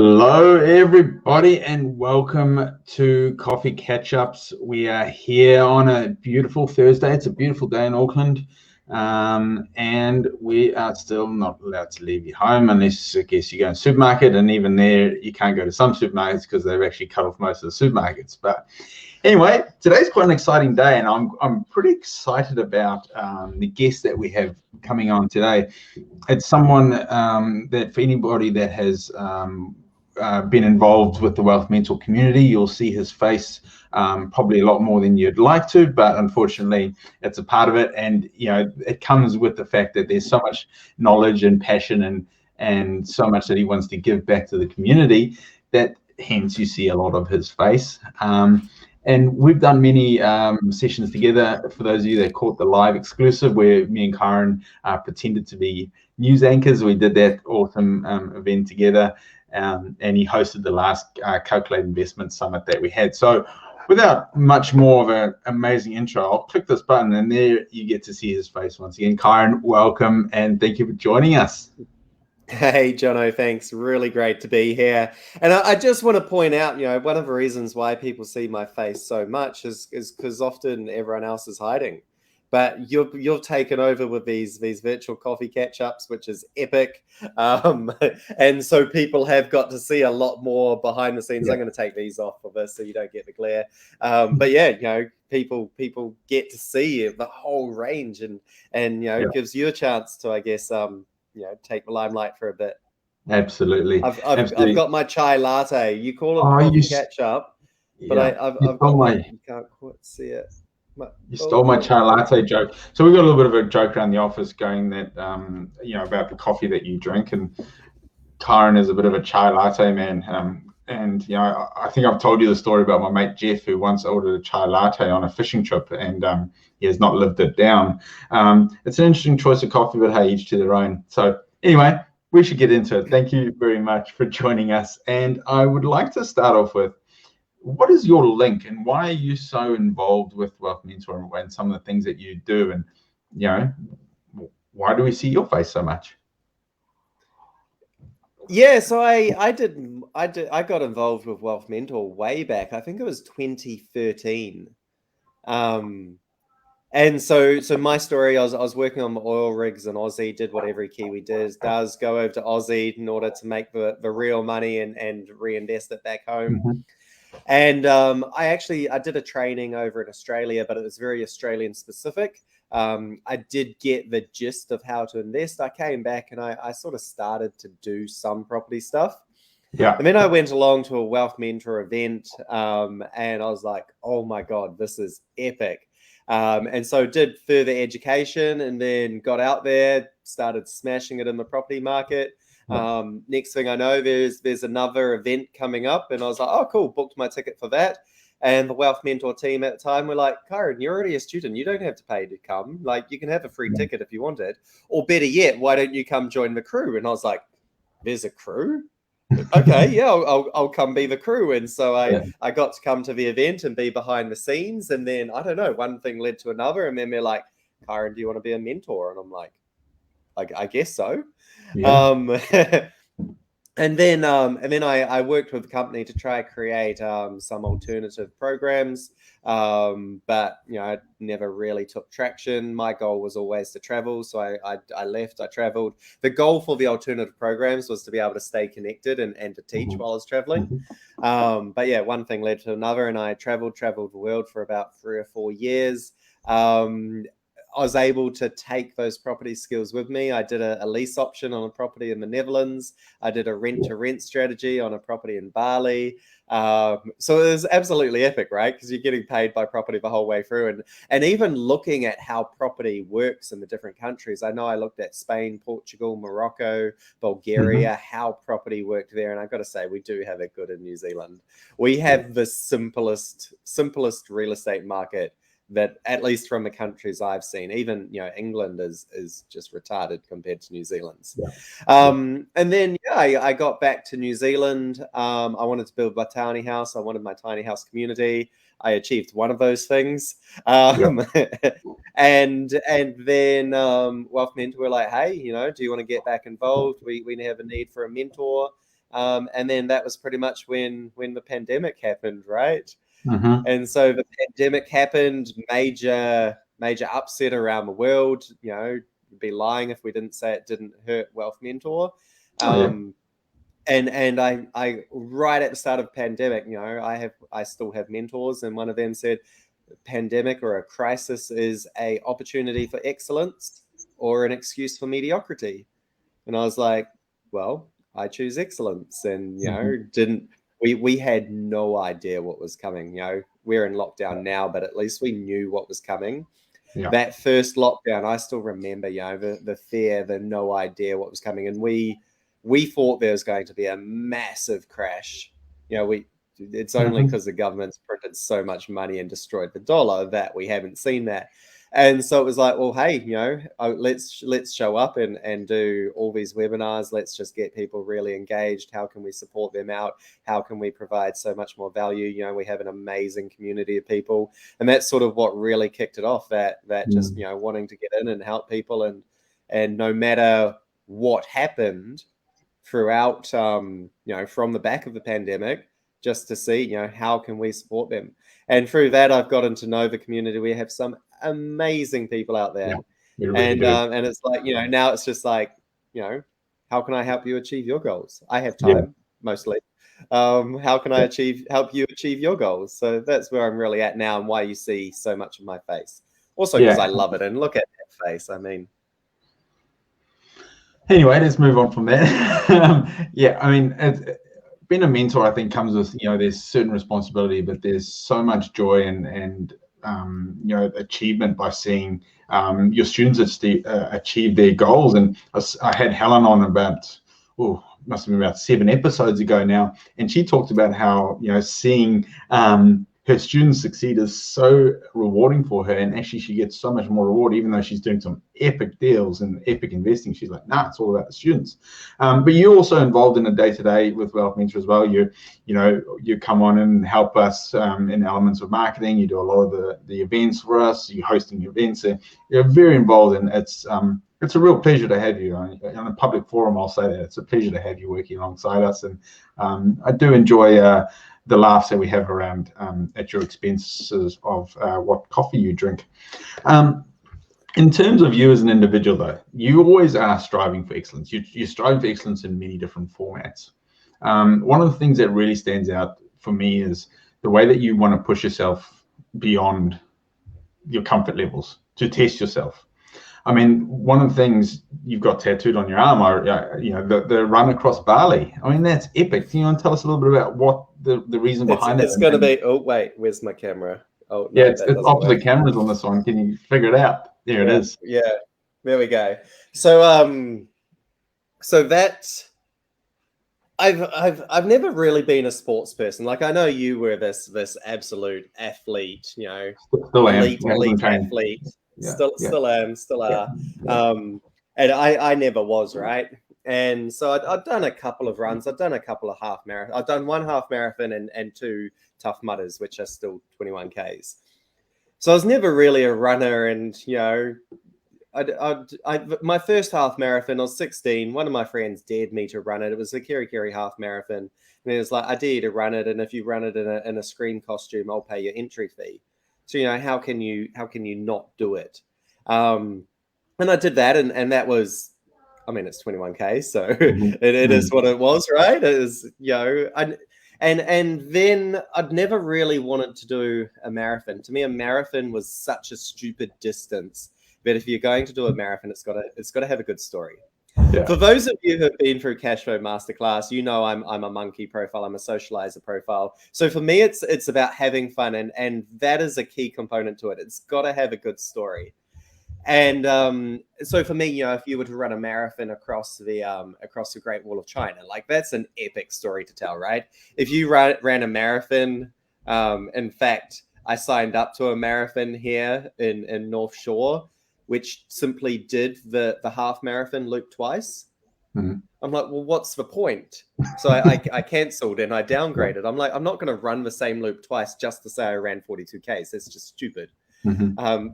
Hello, everybody, and welcome to Coffee Catch-Ups. We are here on a beautiful Thursday. It's a beautiful day in Auckland, and we are still not allowed to leave your home unless, I guess, you go to the supermarket, and even there, you can't go to some supermarkets because they've actually cut off most of the supermarkets. But anyway, today's quite an exciting day, and I'm pretty excited about the guest that we have coming on today. It's someone that for anybody that has been involved with the Wealth Mentor community, you'll see his face probably a lot more than you'd like to, but unfortunately it's a part of it. And it comes with the fact that there's so much knowledge and passion and so much that he wants to give back to the community that hence you see a lot of his face. And we've done many sessions together. For those of you that caught the live exclusive where me and Kyron pretended to be news anchors, we did that awesome event together, and he hosted the last Calculated Investment Summit that we had. So without much more of an amazing intro, I'll click this button and there you get to see his face once again. Kyron, welcome, and thank you for joining us. Hey, Jono, thanks. Really great to be here. And I just want to point out, one of the reasons why people see my face so much is because often everyone else is hiding. But you've taken over with these virtual coffee catch-ups, which is epic. And so people have got to see a lot more behind the scenes. Yeah. I'm going to take these off of this so you don't get the glare. But yeah, people get to see the whole range and it gives you a chance to, I guess, take the limelight for a bit. Absolutely. I've got my chai latte. You call it coffee catch-up, but I've got you can't quite see it. You stole my chai latte joke. So we've got a little bit of a joke around the office going that, about the coffee that you drink. And Kyron is a bit of a chai latte man. I think I've told you the story about my mate Jeff, who once ordered a chai latte on a fishing trip, and he has not lived it down. It's an interesting choice of coffee, but hey, each to their own. So anyway, we should get into it. Thank you very much for joining us. And I would like to start off with, what is your link and why are you so involved with Wealth Mentor and some of the things that you do? And, why do we see your face so much? Yeah, so I got involved with Wealth Mentor way back. I think it was 2013. And so my story, I was working on the oil rigs in Aussie, did what every Kiwi does, go over to Aussie in order to make the real money and reinvest it back home. Mm-hmm. And I did a training over in Australia, but it was very Australian specific. I did get the gist of how to invest. I came back and I sort of started to do some property stuff. Yeah. And then I went along to a Wealth Mentor event and I was like, oh my God, this is epic. And so did further education and then got out there, started smashing it in the property market. Next thing I know, there's another event coming up and I was like, oh, cool, booked my ticket for that. And the Wealth Mentor team at the time were like, Kyron, you're already a student. You don't have to pay to come. Like, you can have a free ticket if you want it. Or better yet, why don't you come join the crew? And I was like, there's a crew? Okay, yeah, I'll come be the crew. And so I got to come to the event and be behind the scenes. And then, I don't know, one thing led to another. And then they're like, Kyron, do you want to be a mentor? And I'm like, I guess so. Yeah. And then I worked with the company to try to create some alternative programs, but it never really took traction. My goal was always to travel, so I left. I traveled. The goal for the alternative programs was to be able to stay connected and to teach while I was traveling. But yeah, one thing led to another, and I traveled the world for about 3 or 4 years. I was able to take those property skills with me. I did a lease option on a property in the Netherlands. I did a rent-to-rent strategy on a property in Bali. So it was absolutely epic, right? Because you're getting paid by property the whole way through. And even looking at how property works in the different countries. I know I looked at Spain, Portugal, Morocco, Bulgaria, how property worked there. And I've got to say, we do have it good in New Zealand. We have the simplest real estate market that, at least from the countries I've seen. Even England is just retarded compared to New Zealand's. And then I got back to New Zealand. I wanted to build my tiny house. I wanted my tiny house community. I achieved one of those things. And then Wealth Mentor were like, hey, do you want to get back involved? We have a need for a mentor. And then that was pretty much when the pandemic happened, right? Mm-hmm. And so the pandemic happened, major upset around the world. You know, we'd be lying if we didn't say it didn't hurt Wealth Mentor. And I right at the start of pandemic, you know, I still have mentors, and one of them said, pandemic or a crisis is a opportunity for excellence or an excuse for mediocrity. And I was like, well, I choose excellence. And, you know, we had no idea what was coming. You know, we're in lockdown now, but at least we knew what was coming. Yeah. That first lockdown, I still remember, you know, the fear, the no idea what was coming. And we thought there was going to be a massive crash. You know, it's only because the government's printed so much money and destroyed the dollar that we haven't seen that. And so it was like, well, hey, you know, let's show up and do all these webinars. Let's just get people really engaged. How can we support them out? How can we provide so much more value? You know, we have an amazing community of people, and that's sort of what really kicked it off. That just, you know, wanting to get in and help people, and no matter what happened throughout, you know, from the back of the pandemic, just to see, you know, how can we support them? And through that, I've gotten to know the community. We have some amazing people out there. Yeah, really and it's like, you know, now it's just like, you know, how can I help you achieve your goals? I have time mostly. How can I help you achieve your goals? So that's where I'm really at now, and why you see so much of my face. Also because I love it, and look at that face. I mean, anyway, let's move on from that. Yeah, I mean, being a mentor, I think, comes with, you know, there's certain responsibility, but there's so much joy and you know, achievement by seeing your students achieve their goals. And I had Helen on about, must have been about 7 episodes ago now, and she talked about how, you know, seeing her students succeed is so rewarding for her, and actually she gets so much more reward, even though she's doing some epic deals and epic investing. She's like, nah, it's all about the students. But you're also involved in a day-to-day with Wealth Mentor as well. You know, you come on and help us in elements of marketing. You do a lot of the events for us. You're hosting events. You're very involved, and it's a real pleasure to have you on a public forum. I'll say that it's a pleasure to have you working alongside us, and I do enjoy the laughs that we have around at your expenses of what coffee you drink. In terms of you as an individual, though, you always are striving for excellence. You're striving for excellence in many different formats. One of the things that really stands out for me is the way that you want to push yourself beyond your comfort levels to test yourself. I mean, one of the things you've got tattooed on your arm are, you know, the run across Bali. I mean, that's epic. Can you want to tell us a little bit about what the reason behind it? It's going to be, oh, wait, where's my camera? Oh, no, yeah, it's opposite cameras on this one. Can you figure it out? There it is. Yeah, there we go. So, so that I've never really been a sports person. Like, I know you were this absolute athlete, you know, elite athlete. Yeah, still are. Yeah. And I never was, right? And so I'd done a couple of runs. I'd done a couple of half marathons. I've done 1 half marathon and 2 Tough Mudders, which are still 21Ks. So I was never really a runner. And, you know, my first half marathon, I was 16. One of my friends dared me to run it. It was the Kerry half marathon. And it was like, I dare you to run it. And if you run it in a screen costume, I'll pay your entry fee. So, you know, how can you not do it? And I did that, and that was, I mean, it's 21K, so it is what it was, right? It is, you know, and then I'd never really wanted to do a marathon. To me, a marathon was such a stupid distance. But if you're going to do a marathon, it's got to have a good story. Yeah. For those of you who have been through Cashflow Masterclass, you know I'm a monkey profile. I'm a socializer profile. So for me, it's about having fun, and that is a key component to it. It's got to have a good story. And so for me, you know, if you were to run a marathon across the Great Wall of China, like, that's an epic story to tell, right? If you ran a marathon, in fact, I signed up to a marathon here in North Shore, which simply did the half marathon loop twice. Mm-hmm. I'm like, well, what's the point? So I cancelled and I downgraded. I'm like, I'm not going to run the same loop twice just to say I ran 42Ks. That's just stupid. Mm-hmm.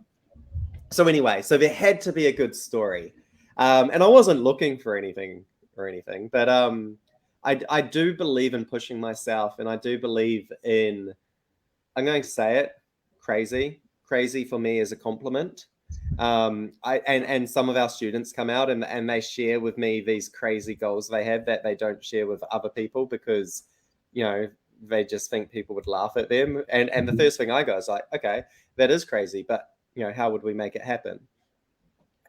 So anyway, so there had to be a good story. And I wasn't looking for anything, but I do believe in pushing myself, and I do believe in, I'm going to say it, crazy. Crazy for me is a compliment. And some of our students come out and they share with me these crazy goals they have that they don't share with other people because, you know, they just think people would laugh at them. And the first thing I go is like, okay, that is crazy, but you know, how would we make it happen?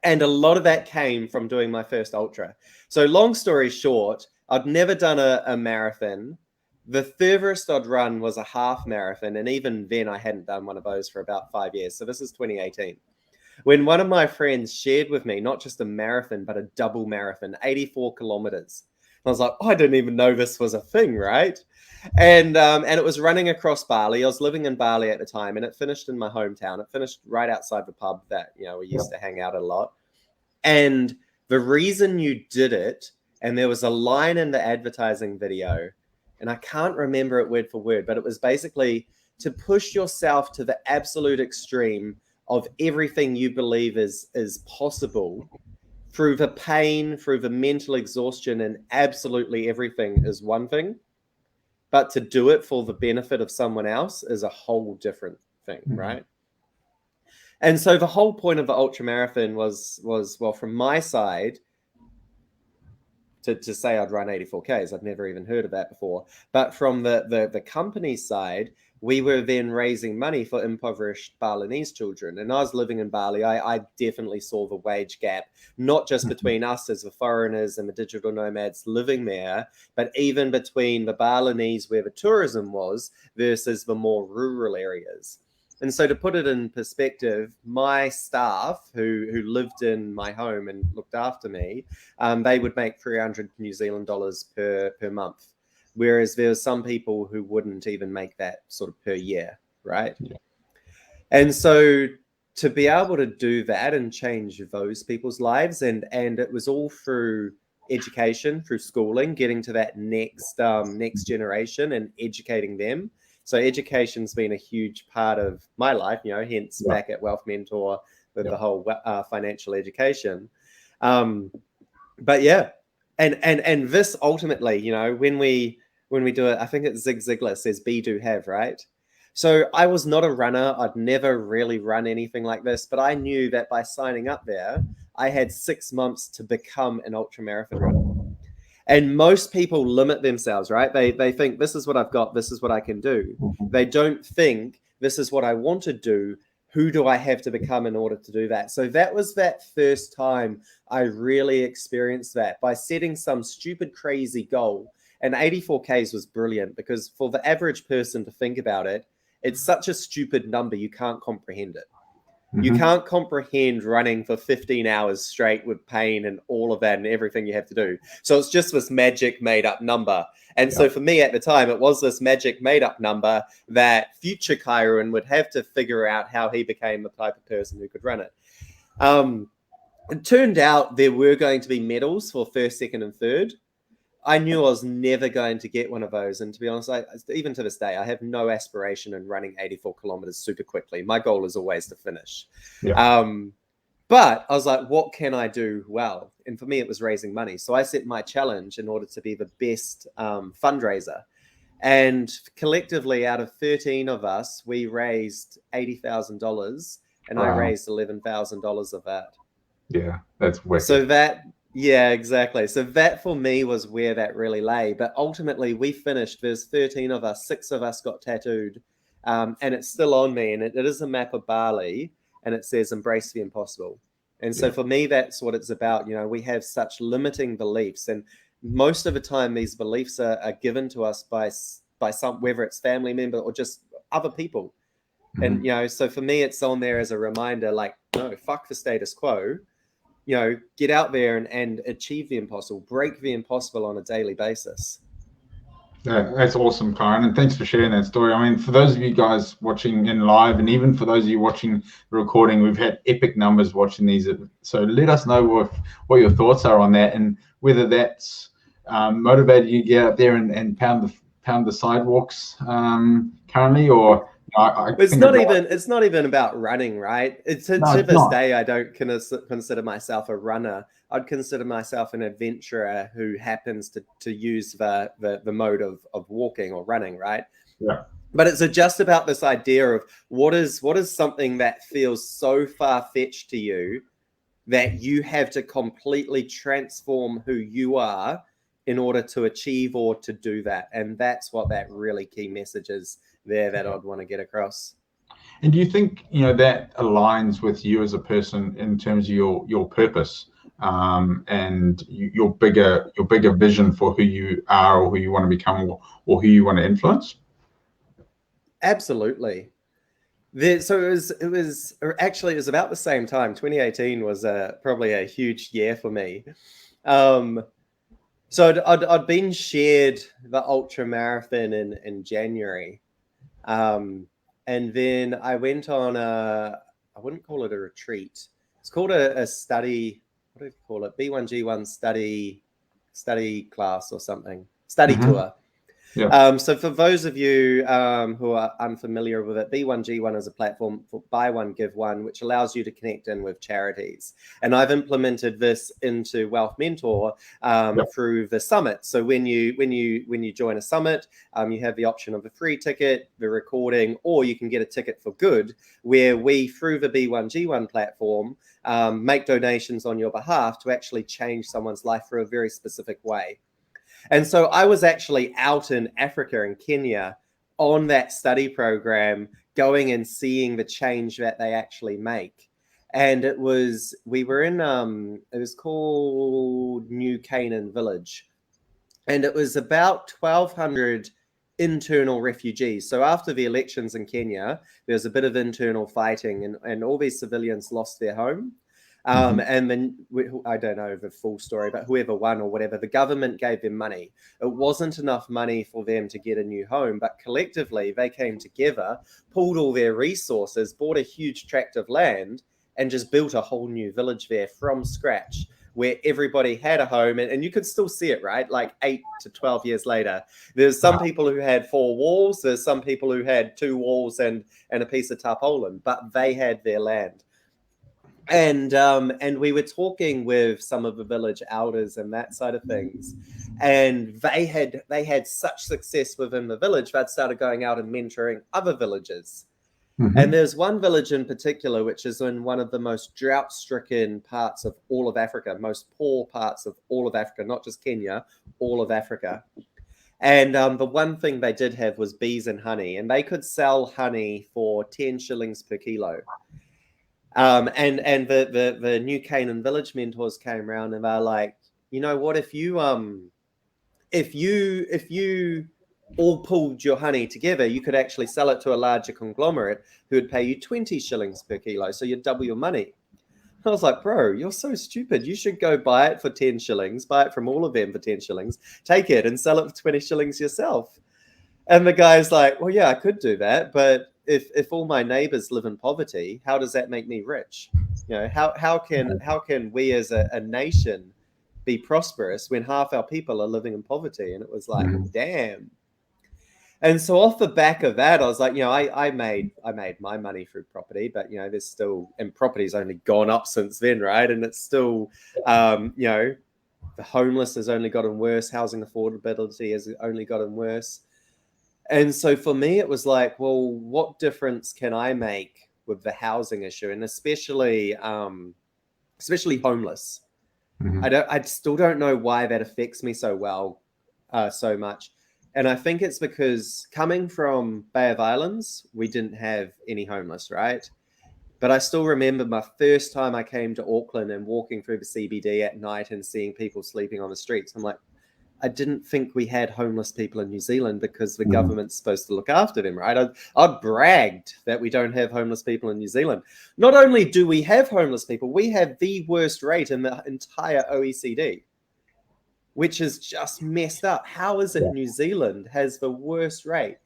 And a lot of that came from doing my first ultra. So long story short, I'd never done a marathon. The furthest I'd run was a half marathon. And even then I hadn't done one of those for about 5 years. So this is 2018. When one of my friends shared with me, not just a marathon, but a double marathon, 84 kilometers. I was like, oh, I didn't even know this was a thing, right? And it was running across Bali. I was living in Bali at the time, and it finished in my hometown. It finished right outside the pub that, you know, we used to hang out a lot. And the reason you did it, and there was a line in the advertising video, and I can't remember it word for word, but it was basically to push yourself to the absolute extreme of everything you believe is possible through the pain, through the mental exhaustion, and absolutely everything is one thing. But to do it for the benefit of someone else is a whole different thing, right? And so the whole point of the ultra marathon was well, from my side, to say I'd run 84Ks. I'd never even heard of that before. But from the company's side, we were then raising money for impoverished Balinese children. And I was living in Bali. I definitely saw the wage gap, not just between us as the foreigners and the digital nomads living there, but even between the Balinese where the tourism was versus the more rural areas. And so to put it in perspective, my staff who lived in my home and looked after me, they would make 300 New Zealand dollars per month. Whereas there were some people who wouldn't even make that sort of per year, right? Yeah. And so to be able to do that and change those people's lives, and it was all through education, through schooling, getting to that next generation and educating them. So education's been a huge part of my life, you know, hence back at Wealth Mentor with the whole financial education. But yeah, and this ultimately, you know, when we do it, I think it's Zig Ziglar says, be, do, have, right? So I was not a runner. I'd never really run anything like this, but I knew that by signing up there, I had 6 months to become an ultra marathon runner. And most people limit themselves, right? They think this is what I've got, this is what I can do. They don't think this is what I want to do. Who do I have to become in order to do that? So that was that first time I really experienced that by setting some stupid, crazy goal. And 84Ks was brilliant because for the average person to think about it, it's such a stupid number, you can't comprehend it. You can't comprehend running for 15 hours straight with pain and all of that and everything you have to do. So it's just this magic made up number. And so for me at the time, it was this magic made up number that future Kyron would have to figure out how he became the type of person who could run it. It turned out there were going to be medals for first, second, and third. I knew I was never going to get one of those. And to be honest, even to this day, I have no aspiration in running 84 kilometers super quickly. My goal is always to finish. But I was like, what can I do well? And for me, it was raising money. So I set my challenge in order to be the best fundraiser. And collectively, out of 13 of us, we raised $80,000. And I raised $11,000 of that. Yeah, that's wicked. So that... Yeah, exactly. So that for me was where that really lay. But ultimately we finished, there's 13 of us, 6 of us got tattooed. And it's still on me. And it is a map of Bali and it says embrace the impossible. And so for me, that's what it's about. You know, we have such limiting beliefs. And most of the time these beliefs are given to us by some, whether it's family member or just other people. And, you know, so for me, it's on there as a reminder, like, no, fuck the status quo. You know, get out there and achieve the impossible, break the impossible on a daily basis. Yeah, that's awesome, Kyron, and thanks for sharing that story. I mean, for those of you guys watching in live, and even for those of you watching the recording, we've had epic numbers watching these. So let us know what your thoughts are on that, and whether that's motivated you to get out there and pound the sidewalks currently, or I It's think not even about running, right? To this not. day, I don't consider myself a runner. I'd consider myself an adventurer who happens to use the mode of walking or running, right? Yeah. But it's just about this idea of what is something that feels so far-fetched to you that you have to completely transform who you are in order to achieve or to do that. And that's what that really key message is there that I'd want to get across. And do you think, that aligns with you as a person in terms of your purpose, and your bigger vision for who you are or who you want to become, or who you want to influence? Absolutely. So it was about the same time. 2018 was probably a huge year for me. So I'd been shared the ultra marathon in January, and then I went on I wouldn't call it a retreat. It's called a study. What do you call it? B1G1 study class or something. Study tour. Yeah. So for those of you who are unfamiliar with it, B1G1 is a platform for buy one, give one, which allows you to connect in with charities. And I've implemented this into Wealth Mentor through the summit. So when you join a summit, you have the option of a free ticket, the recording, or you can get a ticket for good, where we, through the B1G1 platform, make donations on your behalf to actually change someone's life through a very specific way. And so I was actually out in Africa, in Kenya, on that study program, going and seeing the change that they actually make. And we were in, it was called New Canaan Village. And it was about 1,200 internal refugees. So after the elections in Kenya, there was a bit of internal fighting, and all these civilians lost their home. And then I don't know the full story, but whoever won or whatever, the government gave them money. It wasn't enough money for them to get a new home, but collectively they came together, pulled all their resources, bought a huge tract of land, and just built a whole new village there from scratch, where everybody had a home. And you could still see it, right? Like 8 to 12 years later. There's some people who had 4 walls. There's some people who had 2 walls and a piece of tarpaulin, but they had their land. And we were talking with some of the village elders and that side of things, and they had such success within the village, they'd started going out and mentoring other villages. And there's one village in particular which is in one of the most drought-stricken parts of all of Africa, most poor parts of all of Africa, not just Kenya, all of Africa. And the one thing they did have was bees and honey, and they could sell honey for 10 shillings per kilo. And the New Canaan Village mentors came around and they're like, you know what, if you all pulled your honey together, you could actually sell it to a larger conglomerate who would pay you 20 shillings per kilo. So you'd double your money. I was like, bro, you're so stupid. You should go buy it for 10 shillings, buy it from all of them for 10 shillings, take it and sell it for 20 shillings yourself. And the guy's like, well, yeah, I could do that, but if all my neighbors live in poverty, how does that make me rich? How can we as a nation be prosperous when half our people are living in poverty? And it was like, damn. And so off the back of that, I was like, I made my money through property, but there's still, and property's only gone up since then, right? And it's still, the homeless has only gotten worse, housing affordability has only gotten worse. And so for me, it was like, well, what difference can I make with the housing issue, and especially homeless? I still don't know why that affects me so much. And I think it's because coming from Bay of Islands, we didn't have any homeless, right? But I still remember my first time I came to Auckland and walking through the CBD at night and seeing people sleeping on the streets. I'm like, I didn't think we had homeless people in New Zealand because the government's supposed to look after them, right? I'd bragged that we don't have homeless people in New Zealand. Not only do we have homeless people, we have the worst rate in the entire OECD, which is just messed up. How is it New Zealand has the worst rate?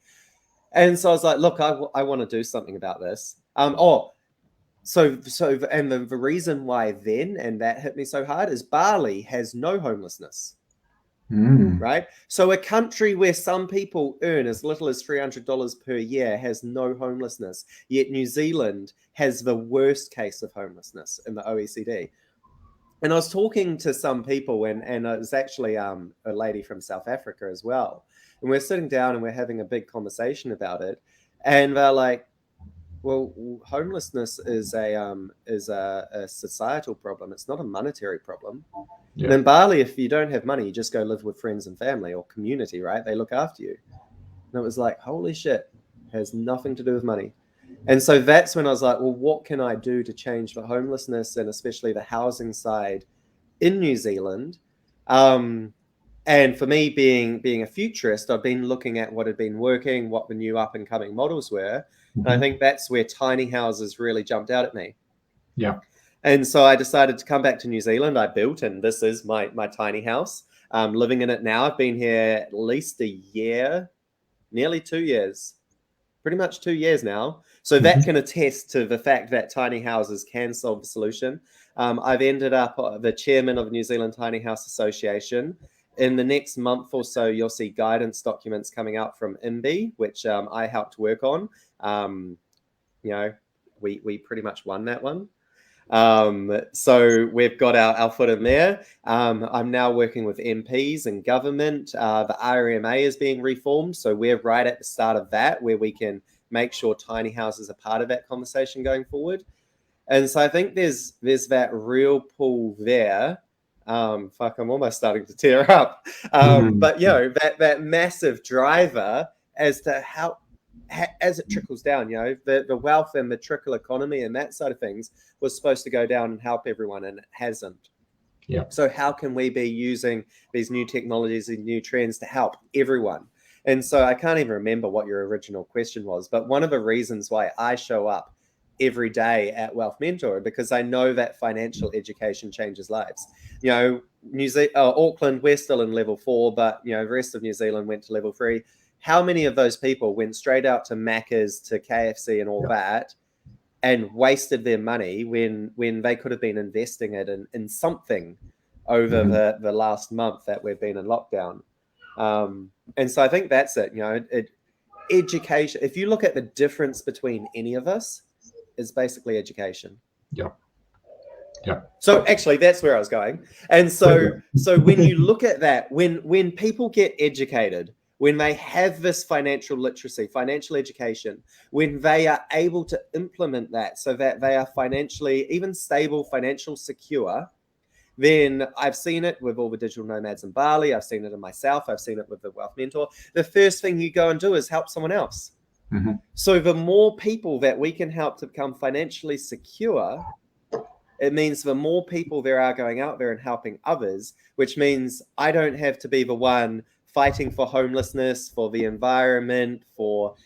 And so I was like, look, I want to do something about this. So the reason why then, and that hit me so hard, is Bali has no homelessness. right? So a country where some people earn as little as $300 per year has no homelessness, yet New Zealand has the worst case of homelessness in the OECD. And I was talking to some people, and it was actually a lady from South Africa as well. And we're sitting down and we're having a big conversation about it. And they're like, well, homelessness is a societal problem. It's not a monetary problem. Yeah. And in Bali, if you don't have money, you just go live with friends and family or community, right? They look after you. And it was like, holy shit, has nothing to do with money. And so that's when I was like, well, what can I do to change the homelessness and especially the housing side in New Zealand? And for me, being a futurist, I've been looking at what had been working, what the new up and coming models were. And I think that's where tiny houses really jumped out at me. Yeah. And so I decided to come back to New Zealand. I built, and this is my tiny house. Living in it now. I've been here at least a year, nearly 2 years, pretty much 2 years now. So that can attest to the fact that tiny houses can solve the solution. I've ended up the chairman of New Zealand Tiny House Association. In the next month or so, you'll see guidance documents coming out from IMBI, which I helped work on. We pretty much won that one. So we've got our foot in there. I'm now working with MPs and government. The RMA is being reformed. So we're right at the start of that, where we can make sure tiny houses are part of that conversation going forward. And so I think there's that real pull there. I'm almost starting to tear up. But that massive driver as to how, as it trickles down, the wealth and the trickle economy and that side of things was supposed to go down and help everyone, and it hasn't. Yeah. So how can we be using these new technologies and new trends to help everyone? And so I can't even remember what your original question was, but one of the reasons why I show up every day at Wealth Mentor, because I know that financial education changes lives. Auckland, we're still in level 4, but the rest of New Zealand went to level 3. How many of those people went straight out to Macca's, to KFC and all that, and wasted their money when they could have been investing it in something over the last month that we've been in lockdown? And so I think that's it. Education, if you look at the difference between any of us, is basically education. Yeah. So actually, that's where I was going. And so when you look at that, when people get educated, when they have this financial literacy, financial education, when they are able to implement that so that they are financially even stable, financial secure, then I've seen it with all the digital nomads in Bali. I've seen it in myself. I've seen it with the Wealth Mentor. The first thing you go and do is help someone else. So the more people that we can help to become financially secure, it means the more people there are going out there and helping others, which means I don't have to be the one fighting for homelessness, for the environment, for,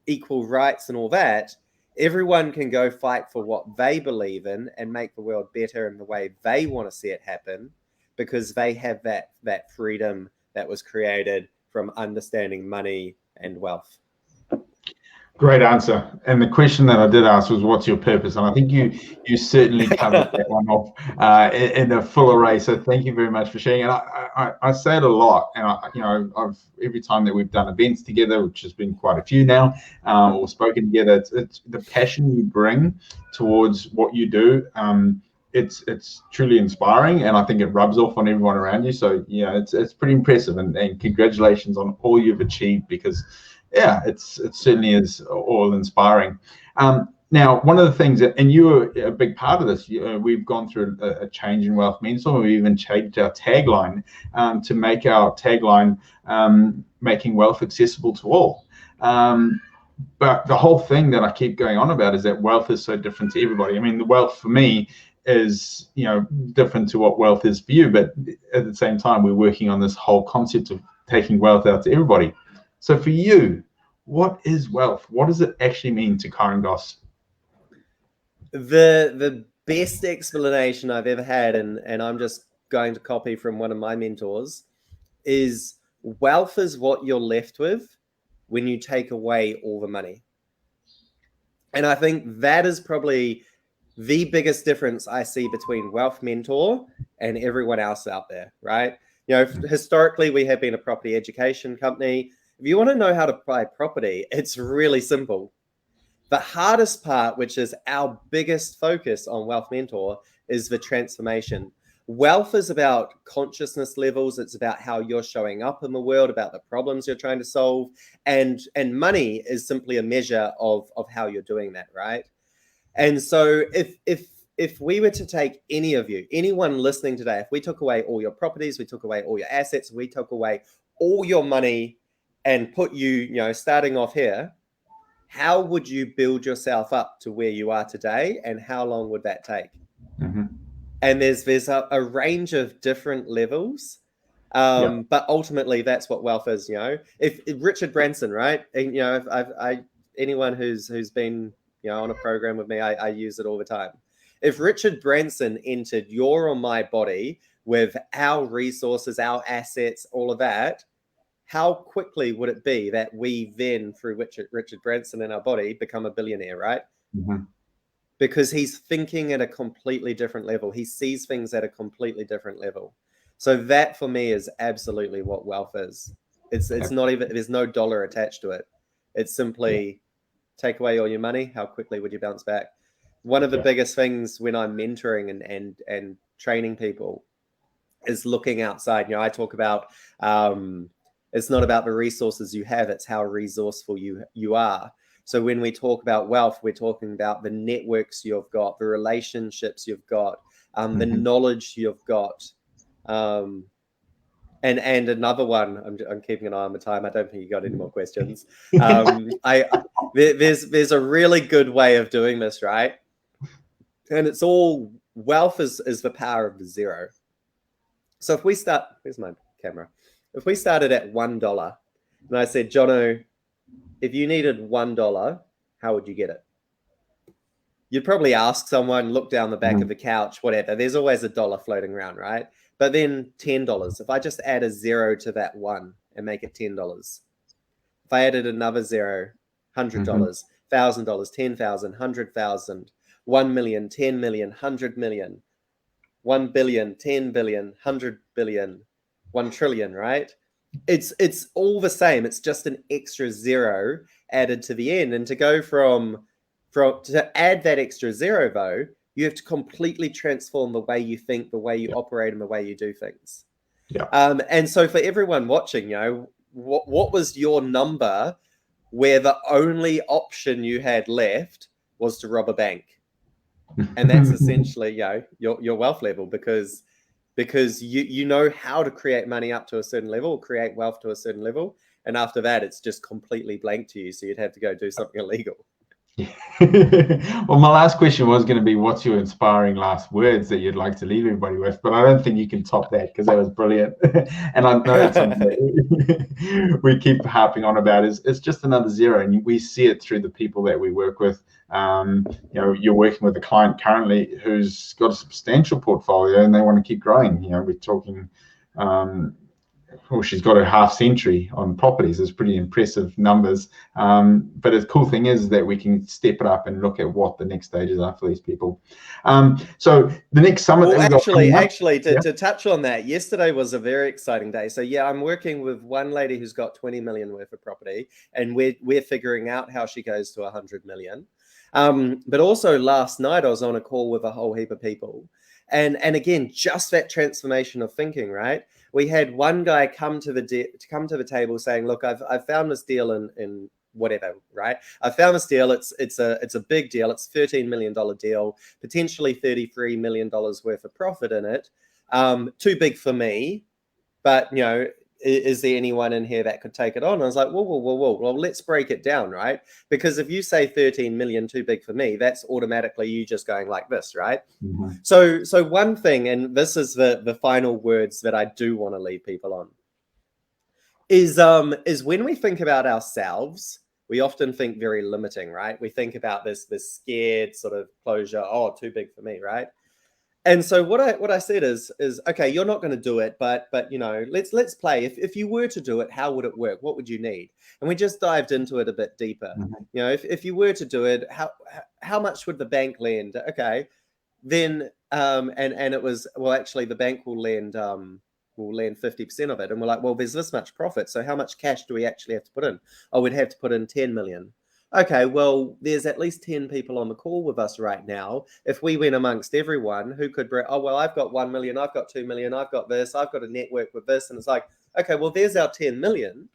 equal rights and all that. Everyone can go fight for what they believe in and make the world better in the way they want to see it happen, because they have that freedom that was created from understanding money and wealth. Great answer. And the question that I did ask was, what's your purpose? And I think you certainly covered that one off in a full array. So thank you very much for sharing. And I say it a lot. And I've every time that we've done events together, which has been quite a few now, or spoken together, it's the passion you bring towards what you do. It's truly inspiring, and I think it rubs off on everyone around you. So it's pretty impressive, and congratulations on all you've achieved, because it certainly is all inspiring. Now, one of the things and you were a big part of this. We've gone through a change in Wealth Mentor. We even changed our tagline to make our tagline making wealth accessible to all. But the whole thing that I keep going on about is that wealth is so different to everybody. I mean, the wealth for me is different to what wealth is for you, but at the same time, we're working on this whole concept of taking wealth out to everybody. So for you, what is wealth? What does it actually mean to Kyron Gosse? The best explanation I've ever had, and I'm just going to copy from one of my mentors, is wealth is what you're left with when you take away all the money. And I think that is probably the biggest difference I see between Wealth Mentor and everyone else out there, right? Historically, we have been a property education company. If you want to know how to buy property, it's really simple. The hardest part, which is our biggest focus on Wealth Mentor, is the transformation. Wealth is about consciousness levels. It's about how you're showing up in the world, about the problems you're trying to solve. And money is simply a measure of how you're doing that, right? And so if we were to take any of you, anyone listening today, if we took away all your properties, we took away all your assets, we took away all your money and put you, starting off here, how would you build yourself up to where you are today, and how long would that take? Mm-hmm. And there's a range of different levels, but ultimately that's what wealth is. If Richard Branson, right? And, if anyone who's been on a program with me, I use it all the time. If Richard Branson entered your or my body with our resources, our assets, all of that, how quickly would it be that we then, through Richard Branson in our body, become a billionaire, right? Mm-hmm. Because he's thinking at a completely different level. He sees things at a completely different level. So that for me is absolutely what wealth is. It's not even, there's no dollar attached to it. It's simply take away all your money. How quickly would you bounce back? One of the biggest things when I'm mentoring and training people is looking outside. I talk about, it's not about the resources you have, it's how resourceful you are. So when we talk about wealth, we're talking about the networks you've got, the relationships you've got, the knowledge you've got. And another one, I'm keeping an eye on the time. I don't think you got any more questions. There's a really good way of doing this, right? And it's all, wealth is the power of the zero. So if we start, where's my camera? If we started at $1 and I said, Jono, if you needed $1, how would you get it? You'd probably ask someone, look down the back of the couch, whatever. There's always a dollar floating around, right? But then $10, if I just add a zero to that one and make it $10. If I added another zero, $100, $1,000, $10,000, $100,000, 1 million, 10 million, 100 million, 1 billion, 10 billion, 100 billion, 1 trillion, right? It's all the same. It's just an extra zero added to the end. And to go to add that extra zero, though, you have to completely transform the way you think, the way you operate, and the way you do things. And so for everyone watching, what was your number where the only option you had left was to rob a bank? And that's essentially, your wealth level, because you know how to create money up to a certain level, create wealth to a certain level. And after that, it's just completely blank to you. So you'd have to go do something illegal. Well, my last question was going to be, what's your inspiring last words that you'd like to leave everybody with? But I don't think you can top that, because that was brilliant. And I know that's something that we keep harping on about, is it's just another zero. And we see it through the people that we work with. You're working with a client currently who's got a substantial portfolio and they want to keep growing. We're talking, she's got a half century on properties. It's pretty impressive numbers. But the cool thing is that we can step it up and look at what the next stages are for these people. So the next summit. Well, actually, to touch on that, yesterday was a very exciting day. So yeah, I'm working with one lady who's got 20 million worth of property, and we're figuring out how she goes to 100 million. But also last night I was on a call with a whole heap of people, and again, just that transformation of thinking, right? We had one guy come to the table saying, look, I've found this deal in whatever, right? I found this deal. It's a big deal. It's $13 million deal, potentially $33 million worth of profit in it. Too big for me, but is there anyone in here that could take it on? I was like, whoa, let's break it down, right? Because if you say 13 million too big for me, that's automatically you just going like this, right? So one thing, and this is the final words that I do want to leave people on, is when we think about ourselves, we often think very limiting, right? We think about this scared sort of closure, too big for me, right? And so what I said is okay, you're not going to do it, but let's play. If you were to do it, how would it work? What would you need? And we just dived into it a bit deeper. If you were to do it, how much would the bank lend? Okay, then and it was, well, actually the bank will lend we'll lend 50% of it. And we're like, well, there's this much profit. So how much cash do we actually have to put in? Oh, we'd have to put in 10 million. Okay, well, there's at least 10 people on the call with us right now. If we went amongst everyone, who could bring, oh, well, I've got 1 million, I've got 2 million, I've got this, I've got a network with this. And it's like, okay, well, there's our 10 million.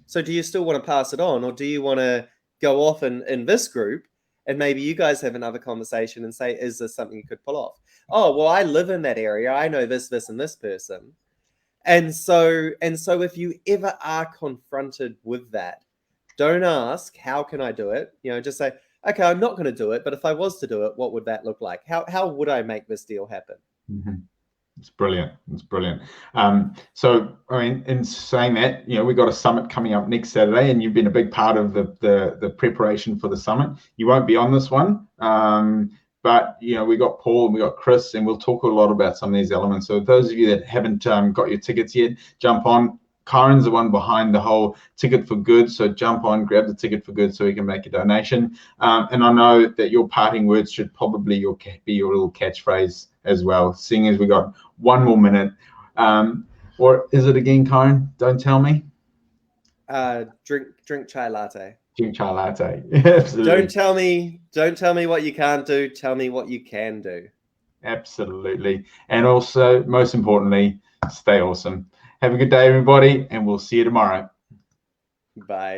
So do you still want to pass it on, or do you want to go off in this group and maybe you guys have another conversation and say, is this something you could pull off? Oh, well, I live in that area. I know this, this, and this person. And so if you ever are confronted with that, don't ask, how can I do it? Just say, okay, I'm not going to do it, but if I was to do it, what would that look like? How would I make this deal happen? Mm-hmm. It's brilliant. It's brilliant. So, I mean, in saying that, we've got a summit coming up next Saturday, and you've been a big part of the preparation for the summit. You won't be on this one, but we got Paul and we got Chris, and we'll talk a lot about some of these elements. So, those of you that haven't got your tickets yet, jump on. Kyron's the one behind the whole Ticket for Good, so jump on, grab the Ticket for Good so you can make a donation. And I know that your parting words should probably be your little catchphrase as well, seeing as we got 1 more minute. Or is it again, Kyron? Don't tell me. Drink chai latte. Drink chai latte. Absolutely. Don't tell me what you can't do. Tell me what you can do. Absolutely. And also, most importantly, stay awesome. Have a good day, everybody, and we'll see you tomorrow. Bye.